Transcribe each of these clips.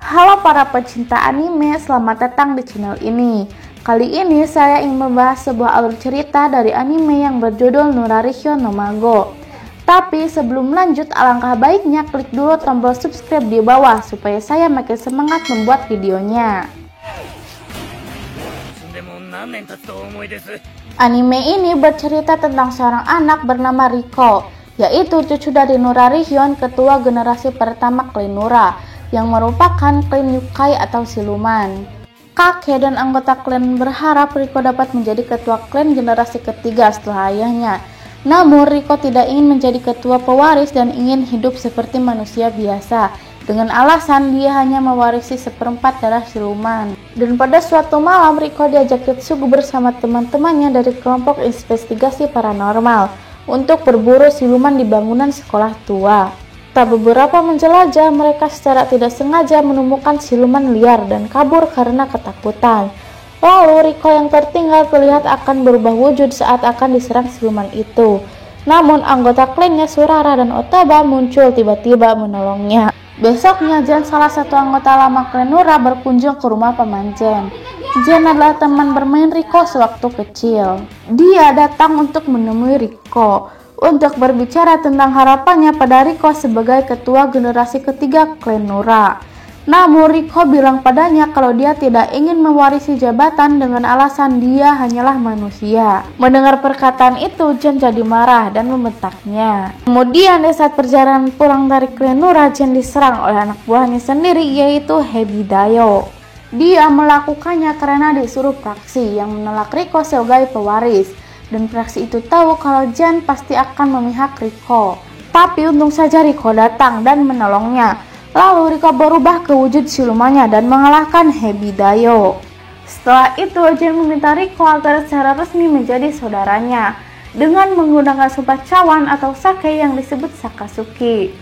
Halo para pecinta anime, selamat datang di channel ini. Kali ini saya ingin membahas sebuah alur cerita dari anime yang berjudul Nurarisho no Mago. Tapi sebelum lanjut, alangkah baiknya klik dulu tombol subscribe di bawah supaya saya makin semangat membuat videonya. Anime ini bercerita tentang seorang anak bernama Riko, yaitu cucu dari Nurarisho, ketua generasi pertama klan Nura, yang merupakan klan Yukai atau siluman. Kakek dan anggota klan berharap Riko dapat menjadi ketua klan generasi ketiga setelah ayahnya. Namun Riko tidak ingin menjadi ketua pewaris dan ingin hidup seperti manusia biasa, dengan alasan dia hanya mewarisi seperempat darah siluman. Dan pada suatu malam Riko diajak Kitsugu bersama teman-temannya dari kelompok investigasi paranormal untuk berburu siluman di bangunan sekolah tua. Tak beberapa menjelajah, mereka secara tidak sengaja menemukan siluman liar dan kabur karena ketakutan. Lalu Riko yang tertinggal terlihat akan berubah wujud saat akan diserang siluman itu. Namun anggota klannya Surara dan Otaba muncul tiba-tiba menolongnya. Besoknya Jen, salah satu anggota lama klan Nura, berkunjung ke rumah paman Jen. Jen adalah teman bermain Riko sewaktu kecil. Dia datang untuk menemui Riko untuk berbicara tentang harapannya pada Riko sebagai ketua generasi ketiga klan Nura. Namun Riko bilang padanya kalau dia tidak ingin mewarisi jabatan dengan alasan dia hanyalah manusia. Mendengar perkataan itu, Jen jadi marah dan membentaknya. Kemudian di saat perjalanan pulang dari klan Nura, Jen diserang oleh anak buahnya sendiri, yaitu Hebidayo. Dia melakukannya karena disuruh praksi yang menolak Riko sebagai pewaris. Dan praksi itu tahu kalau Jen pasti akan memihak Riko. Tapi untung saja Riko datang dan menolongnya. Lalu Riko berubah ke wujud silumannya dan mengalahkan Hebidayo. Setelah itu Jen meminta Riko agar secara resmi menjadi saudaranya dengan menggunakan sumpah cawan atau sake yang disebut Sakasuki,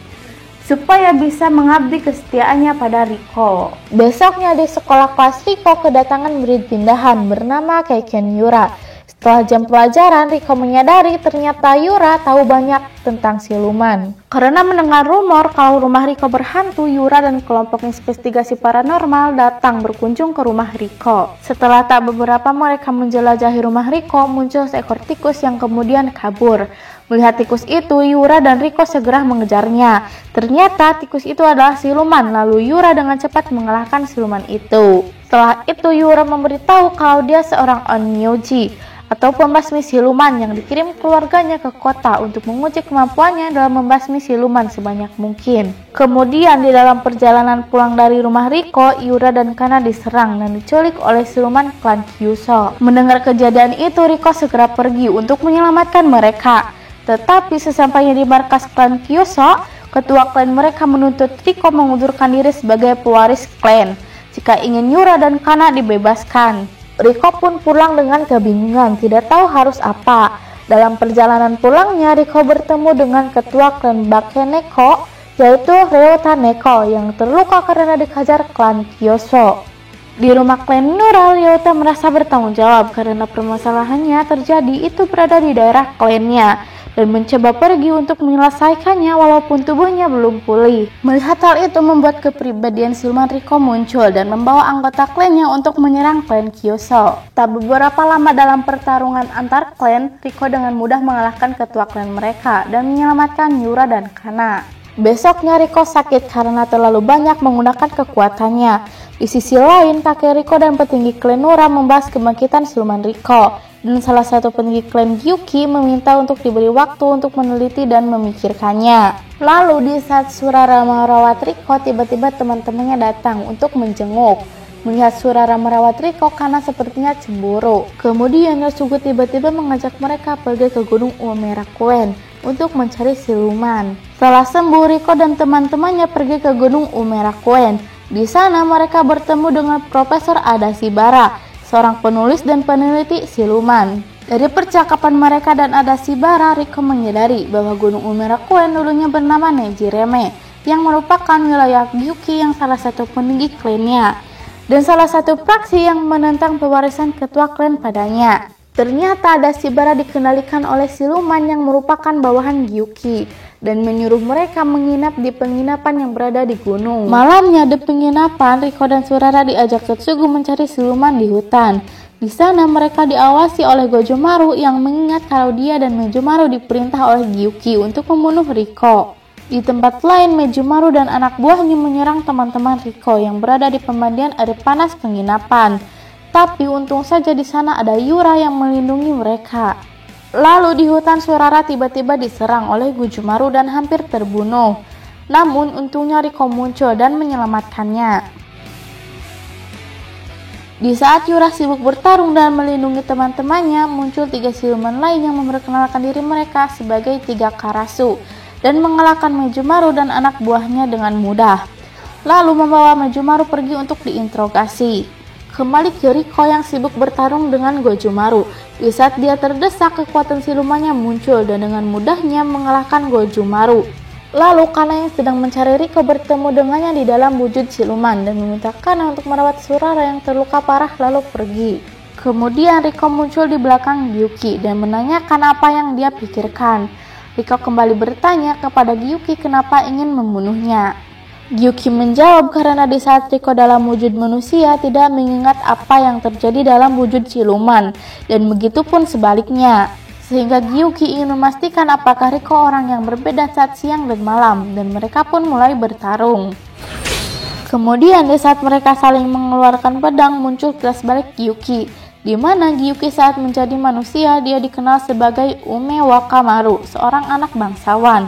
supaya bisa mengabdi kesetiaannya pada Riko. Besoknya di sekolah kelas Riko kedatangan murid pindahan bernama Keiken Yura. Setelah jam pelajaran, Riko menyadari ternyata Yura tahu banyak tentang siluman. Karena mendengar rumor kalau rumah Riko berhantu, Yura dan kelompok investigasi paranormal datang berkunjung ke rumah Riko. Setelah tak beberapa mereka menjelajahi rumah Riko, muncul seekor tikus yang kemudian kabur. Melihat tikus itu, Yura dan Riko segera mengejarnya. Ternyata tikus itu adalah siluman, lalu Yura dengan cepat mengalahkan siluman itu. Setelah itu Yura memberitahu kalau dia seorang onmyoji atau pembasmi siluman yang dikirim keluarganya ke kota untuk menguji kemampuannya dalam membasmi siluman sebanyak mungkin. Kemudian di dalam perjalanan pulang dari rumah Riko, Yura dan Kana diserang dan diculik oleh siluman klan Kyuso. Mendengar kejadian itu, Riko segera pergi untuk menyelamatkan mereka. Tetapi sesampainya di markas klan Kyuso, ketua klan mereka menuntut Riko mengundurkan diri sebagai pewaris klan jika ingin Yura dan Kana dibebaskan. Riko pun pulang dengan kebingungan, tidak tahu harus apa. Dalam perjalanan pulangnya, Riko bertemu dengan ketua klan Bakeneko, yaitu Ryota Neko, yang terluka karena dikejar klan Kyuso. Di rumah klan Nura, Ryota merasa bertanggung jawab karena permasalahannya terjadi itu berada di daerah klannya, dan mencoba pergi untuk menyelesaikannya walaupun tubuhnya belum pulih. Melihat hal itu membuat kepribadian siluman Riko muncul dan membawa anggota klannya untuk menyerang klan Kyuso. Tak beberapa lama dalam pertarungan antar klan, Riko dengan mudah mengalahkan ketua klan mereka dan menyelamatkan Yura dan Kana. Besoknya Riko sakit karena terlalu banyak menggunakan kekuatannya. Di sisi lain, kakek Riko dan petinggi klan Nura membahas kebangkitan siluman Riko. Dan salah satu petinggi klan Gyuki meminta untuk diberi waktu untuk meneliti dan memikirkannya. Lalu di saat Surara merawat Riko, tiba-tiba teman-temannya datang untuk menjenguk. Melihat Surara merawat Riko, Kana sepertinya cemburu. Kemudian Yasugu tiba-tiba mengajak mereka pergi ke gunung Umerakuen untuk mencari siluman. Setelah sembuh, Riko dan teman-temannya pergi ke gunung Umerakuen. Di sana mereka bertemu dengan Profesor Adashibara, seorang penulis dan peneliti siluman. Dari percakapan mereka dan Adashibara, Riko menyadari bahwa Gunung Umerakuen dulunya bernama Nejireme, yang merupakan wilayah Gyuki yang salah satu peninggi klannya, dan salah satu praksi yang menentang pewarisan ketua klan padanya. Ternyata Adashibara dikendalikan oleh siluman yang merupakan bawahan Gyuki. dan menyuruh mereka menginap di penginapan yang berada di gunung. Malamnya di penginapan, Riko dan Surara diajak Tetsugu mencari siluman di hutan. Di sana mereka diawasi oleh Gojomaru yang mengingat kalau dia dan Mejomaru diperintah oleh Gyuki untuk membunuh Riko. Di tempat lain, Mejomaru dan anak buahnya menyerang teman-teman Riko yang berada di pemandian air panas penginapan. Tapi untung saja di sana ada Yura yang melindungi mereka. Lalu di hutan Surara tiba-tiba diserang oleh Gojomaru dan hampir terbunuh. Namun untungnya Riko muncul dan menyelamatkannya. Di saat Yura sibuk bertarung dan melindungi teman-temannya, muncul 3 siluman lain yang memperkenalkan diri mereka sebagai 3 Karasu dan mengalahkan Mejomaru dan anak buahnya dengan mudah. Lalu membawa Mejomaru pergi untuk diinterogasi. Kembali ke Riko yang sibuk bertarung dengan Gojomaru. Di saat dia terdesak, kekuatan silumannya muncul dan dengan mudahnya mengalahkan Gojomaru. Lalu Kana yang sedang mencari Riko bertemu dengannya di dalam wujud siluman dan meminta Kana untuk merawat Surara yang terluka parah lalu pergi. Kemudian Riko muncul di belakang Gyuki dan menanyakan apa yang dia pikirkan. Riko kembali bertanya kepada Gyuki kenapa ingin membunuhnya. Gyuki menjawab karena di saat Riko dalam wujud manusia tidak mengingat apa yang terjadi dalam wujud siluman, dan begitupun sebaliknya. Sehingga Gyuki ingin memastikan apakah Riko orang yang berbeda saat siang dan malam, dan mereka pun mulai bertarung. Kemudian di saat mereka saling mengeluarkan pedang, muncul kelas balik Gyuki, di mana Gyuki saat menjadi manusia dia dikenal sebagai Ume Wakamaru, seorang anak bangsawan.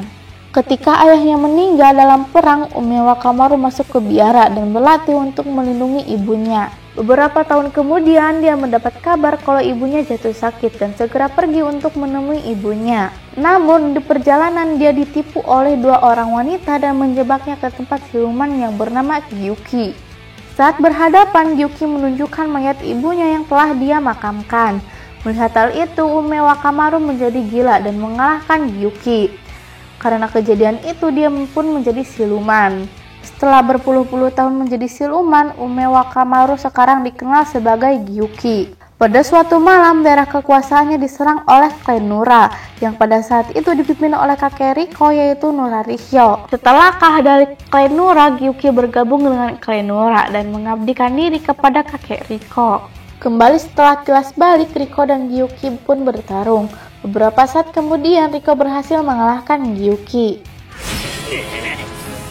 Ketika ayahnya meninggal dalam perang, Ume Wakamaru masuk ke biara dan berlatih untuk melindungi ibunya. Beberapa tahun kemudian dia mendapat kabar kalau ibunya jatuh sakit dan segera pergi untuk menemui ibunya. Namun di perjalanan dia ditipu oleh 2 orang wanita dan menjebaknya ke tempat siluman yang bernama Gyuki. Saat berhadapan, Gyuki menunjukkan mayat ibunya yang telah dia makamkan. Melihat hal itu, Ume Wakamaru menjadi gila dan mengalahkan Gyuki. Karena kejadian itu dia pun menjadi siluman. Setelah berpuluh-puluh tahun menjadi siluman, Ume Wakamaru sekarang dikenal sebagai Gyuki. Pada suatu malam, daerah kekuasaannya diserang oleh klan Nura, yang pada saat itu dipimpin oleh kakek Riko yaitu Nurarihyo. Setelah kalah dari klan Nura, Gyuki bergabung dengan klan Nura dan mengabdikan diri kepada kakek Riko. Kembali setelah kilas balik, Riko dan Gyuki pun bertarung. Beberapa saat kemudian Riko berhasil mengalahkan Gyuki.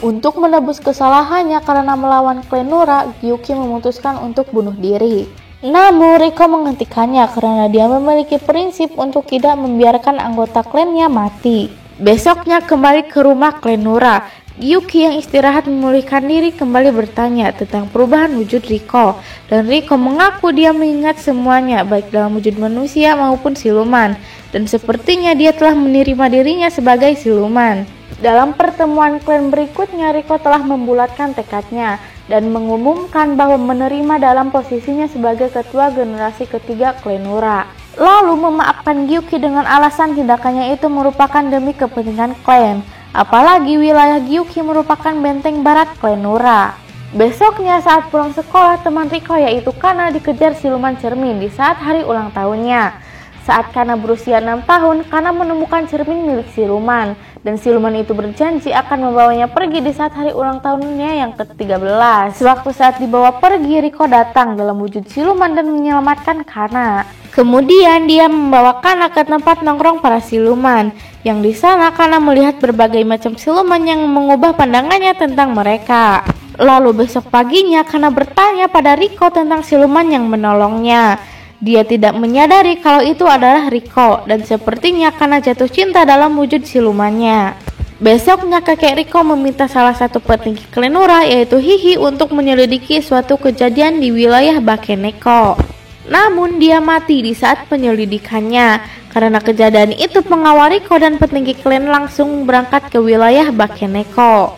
Untuk menebus kesalahannya karena melawan klan Nura, Gyuki memutuskan untuk bunuh diri. Namun Riko menghentikannya karena dia memiliki prinsip untuk tidak membiarkan anggota klannya mati. Besoknya kembali ke rumah klan Nura. Gyuki yang istirahat memulihkan diri kembali bertanya tentang perubahan wujud Riko, dan Riko mengaku dia mengingat semuanya baik dalam wujud manusia maupun siluman, dan sepertinya dia telah menerima dirinya sebagai siluman. Dalam pertemuan klan berikutnya, Riko telah membulatkan tekadnya dan mengumumkan bahwa menerima dalam posisinya sebagai ketua generasi ketiga klan Nura. Lalu memaafkan Gyuki dengan alasan tindakannya itu merupakan demi kepentingan klan. Apalagi wilayah Gyuki merupakan benteng barat klan Nura. Besoknya saat pulang sekolah, teman Riko yaitu Kana dikejar siluman cermin di saat hari ulang tahunnya. Saat Kana berusia 6 tahun, Kana menemukan cermin milik siluman, dan siluman itu berjanji akan membawanya pergi di saat hari ulang tahunnya yang ke-13. Sewaktu saat dibawa pergi, Riko datang dalam wujud siluman dan menyelamatkan Kana. Kemudian dia membawa Kana ke tempat nongkrong para siluman, yang di sana Kana melihat berbagai macam siluman yang mengubah pandangannya tentang mereka. Lalu besok paginya Kana bertanya pada Riko tentang siluman yang menolongnya. Dia tidak menyadari kalau itu adalah Riko, dan sepertinya Kana jatuh cinta dalam wujud silumannya. Besoknya kakek Riko meminta salah satu petinggi klan Nura yaitu Hihi untuk menyelidiki suatu kejadian di wilayah Bakeneko. Namun dia mati di saat penyelidikannya. Karena kejadian itu pengawal Riko dan petinggi klan langsung berangkat ke wilayah Bakeneko.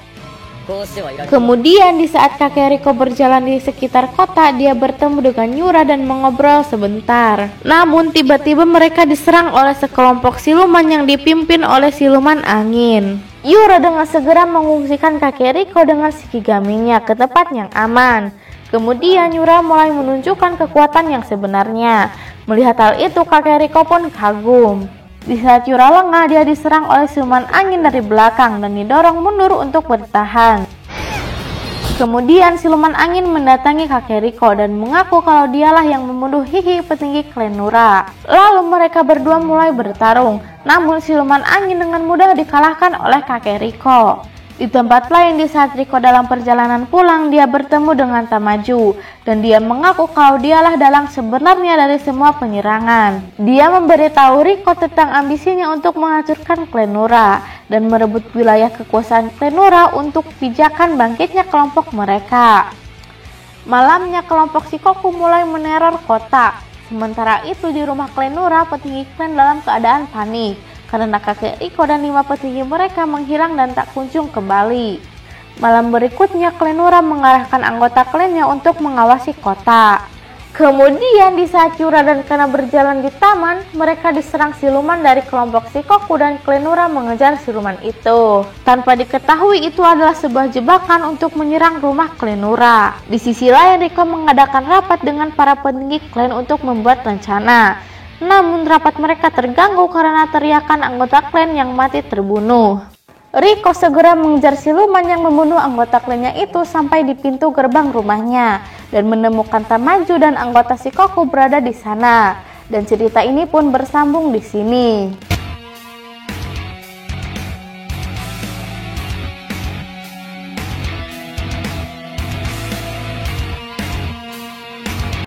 Kemudian di saat kakek Riko berjalan di sekitar kota, dia bertemu dengan Yura dan mengobrol sebentar. Namun tiba-tiba mereka diserang oleh sekelompok siluman yang dipimpin oleh siluman angin. Yura dengan segera mengungsikan kakek Riko dengan shikigaminya ke tempat yang aman. Kemudian Yura mulai menunjukkan kekuatan yang sebenarnya. Melihat hal itu kakek Riko pun kagum. Di saat Yura lengah, dia diserang oleh siluman angin dari belakang dan didorong mundur untuk bertahan. Kemudian siluman angin mendatangi kakek Riko dan mengaku kalau dialah yang membunuh Hihi, petinggi klan Nura. Lalu mereka berdua mulai bertarung, namun siluman angin dengan mudah dikalahkan oleh kakek Riko. Di tempat lain, di saat Riko dalam perjalanan pulang, dia bertemu dengan Tamaju dan dia mengaku kalau dialah dalang sebenarnya dari semua penyerangan. Dia memberitahu Riko tentang ambisinya untuk menghancurkan klan Nura dan merebut wilayah kekuasaan klan Nura untuk pijakan bangkitnya kelompok mereka. Malamnya, kelompok Shikoku mulai meneror kota. Sementara itu di rumah klan Nura, petinggi klan dalam keadaan panik karena kakek Riko dan 5 petinggi mereka menghilang dan tak kunjung kembali. Malam berikutnya, klan Nura mengarahkan anggota klannya untuk mengawasi kota. Kemudian di saat Yura dan Kana berjalan di taman, mereka diserang siluman dari kelompok Shikoku dan klan Nura mengejar siluman itu. Tanpa diketahui itu adalah sebuah jebakan untuk menyerang rumah klan Nura. Di sisi lain, Riko mengadakan rapat dengan para petinggi klan untuk membuat rencana. Namun rapat mereka terganggu karena teriakan anggota klan yang mati terbunuh. Riko segera mengejar siluman yang membunuh anggota klannya itu sampai di pintu gerbang rumahnya dan menemukan Tamaju dan anggota Shikoku berada di sana. Dan cerita ini pun bersambung di sini.